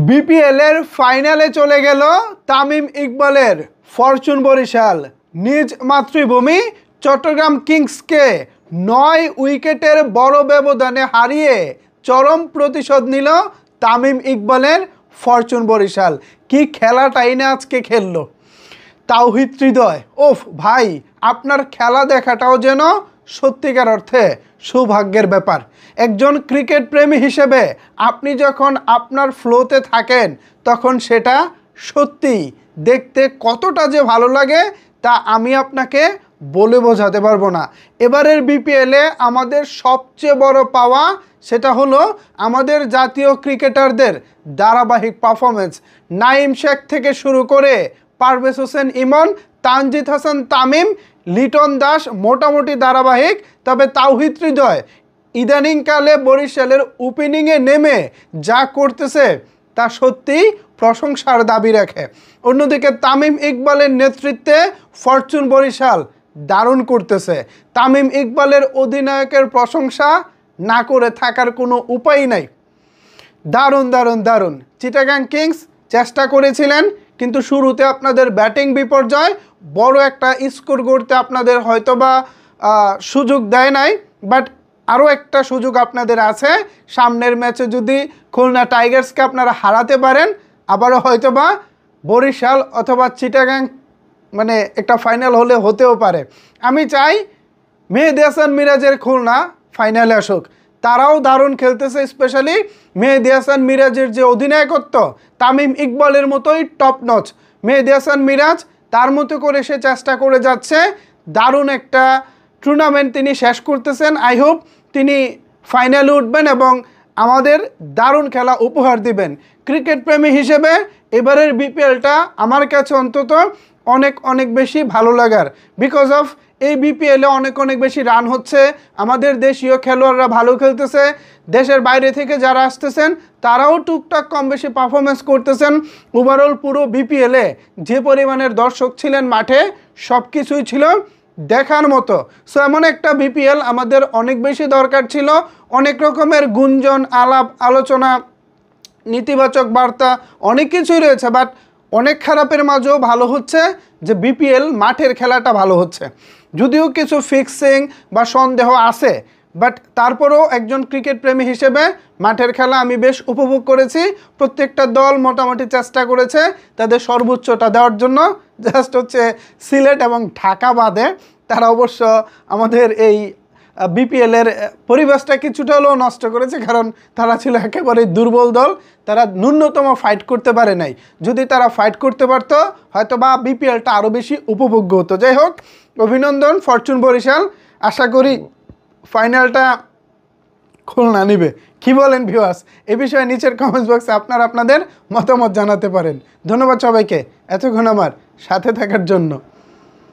BPL এর ফাইনালে চলে গেল তামিম ইকবালের ফরচুন বরিশাল। নিজ মাতৃভূমি চট্টগ্রাম কিংসকে 9 উইকেটের বড় ব্যবধানে হারিয়ে চরম প্রতিশোধ নিল তামিম ইকবালের ফরচুন বরিশাল। কি খেলাটাই না আজকে খেললো তাওহিদ হৃদয়। ওফ ভাই, আপনার খেলা দেখাটাও যেন সত্যিকার অর্থে সৌভাগ্যের ব্যাপার। একজন ক্রিকেট প্রেমী হিসেবে আপনি যখন আপনার ফ্লোতে থাকেন তখন সেটা সত্যি দেখতে কতটা যে ভালো লাগে তা আমি আপনাকে বলে বোঝাতে পারবো না। এবারের বিপিএলে আমাদের সবচেয়ে বড় পাওয়া সেটা হলো আমাদের জাতীয় ক্রিকেটারদের ধারাবাহিক পারফরমেন্স। নাঈম শেখ থেকে শুরু করে পারভেজ হোসেন ইমন, তানজিদ হাসান তামিম, লিটন দাস মোটামুটি ধারাবাহিক। তবে তাওহিদ হৃদয় ইদানিংকালে বরিশালের ওপেনিংয়ে নেমে যা করতেছে তা সত্যিই প্রশংসার দাবি রাখে। অন্যদিকে তামিম ইকবালের নেতৃত্বে ফরচুন বরিশাল দারুণ করতেছে। তামিম ইকবালের অধিনায়কের প্রশংসা না করে থাকার কোনো উপায় নাই। দারুণ দারুণ দারুণ। চিটাগাং কিংস চেষ্টা করেছিলেন কিন্তু শুরুতে আপনাদের ব্যাটিং বিপর্যয়, বড় একটা স্কোর করতে আপনাদের হয়তোবা সুযোগ দেয় নাই। বাট আরও একটা সুযোগ আপনাদের আছে, সামনের ম্যাচে যদি খুলনা টাইগার্সকে আপনারা হারাতে পারেন আবারও হয়তোবা বরিশাল অথবা চিটাগাং মানে একটা ফাইনাল হলে হতেও পারে। আমি চাই মেহেদী হাসান মিরাজের খুলনা ফাইনালে আসুক। তারাও দারুণ খেলতেছে, স্পেশালি মেহেদী হাসান মিরাজের যে অধিনায়কত্ব তামিম ইকবালের মতোই টপ নচ। মেহেদী হাসান মিরাজ তার মতো করে সে চেষ্টা করে যাচ্ছে, দারুণ একটা টুর্নামেন্ট তিনি শেষ করতেছেন। আই হোপ তিনি ফাইনালে উঠবেন এবং আমাদের দারুণ খেলা উপহার দিবেন। ক্রিকেট প্রেমী হিসেবে এবারের বিপিএলটা আমার কাছে অন্তত অনেক অনেক বেশি ভালো লাগার, বিকজ অফ এই বিপিএলে অনেক বেশি রান হচ্ছে, আমাদের দেশীয় খেলোয়াড়রা ভালো খেলতেছে, দেশের বাইরে থেকে যারা আসতেছেন তারাও টুকটাক কম বেশি পারফরমেন্স করতেছেন। ওভারঅল পুরো বিপিএলে যে পরিমাণের দর্শক ছিলেন মাঠে সব কিছুই ছিল দেখার মতো। সো এমন একটা বিপিএল আমাদের অনেক বেশি দরকার ছিল। অনেক রকমের গুঞ্জন, আলাপ আলোচনা, নেতিবাচক বার্তা অনেক কিছুই রয়েছে, বাট অনেক খারাপের মাঝেও ভালো হচ্ছে যে বিপিএল মাঠের খেলাটা ভালো হচ্ছে। যদিও কিছু ফিক্সিং বা সন্দেহ আছে, বাট তারপরেও একজন ক্রিকেট প্রেমী হিসেবে মাঠের খেলা আমি বেশ উপভোগ করেছি। প্রত্যেকটা দল মোটামুটি চেষ্টা করেছে তাদের সর্বোচ্চটা দেওয়ার জন্য। জাস্ট হচ্ছে সিলেট এবং ঢাকা বাদে তারা অবশ্য আমাদের এই বিপিএলের পরিবেশটা কিছুটা হলেও নষ্ট করেছে, কারণ তারা ছিল একেবারেই দুর্বল দল, তারা ন্যূনতম ফাইট করতে পারে নাই। যদি তারা ফাইট করতে পারত হয়তো বা বিপিএলটা আরও বেশি উপভোগ্য হতো। যাই হোক, অভিনন্দন ফরচুন বরিশাল। আশা করি ফাইনালটা খুলনা নিবে। কি বলেন ভিউয়ার্স? এ বিষয়ে নিচের কমেন্টস বক্সে আপনাদের মতামত জানাতে পারেন। ধন্যবাদ সবাইকে এতক্ষণ আমার সাথে থাকার জন্য।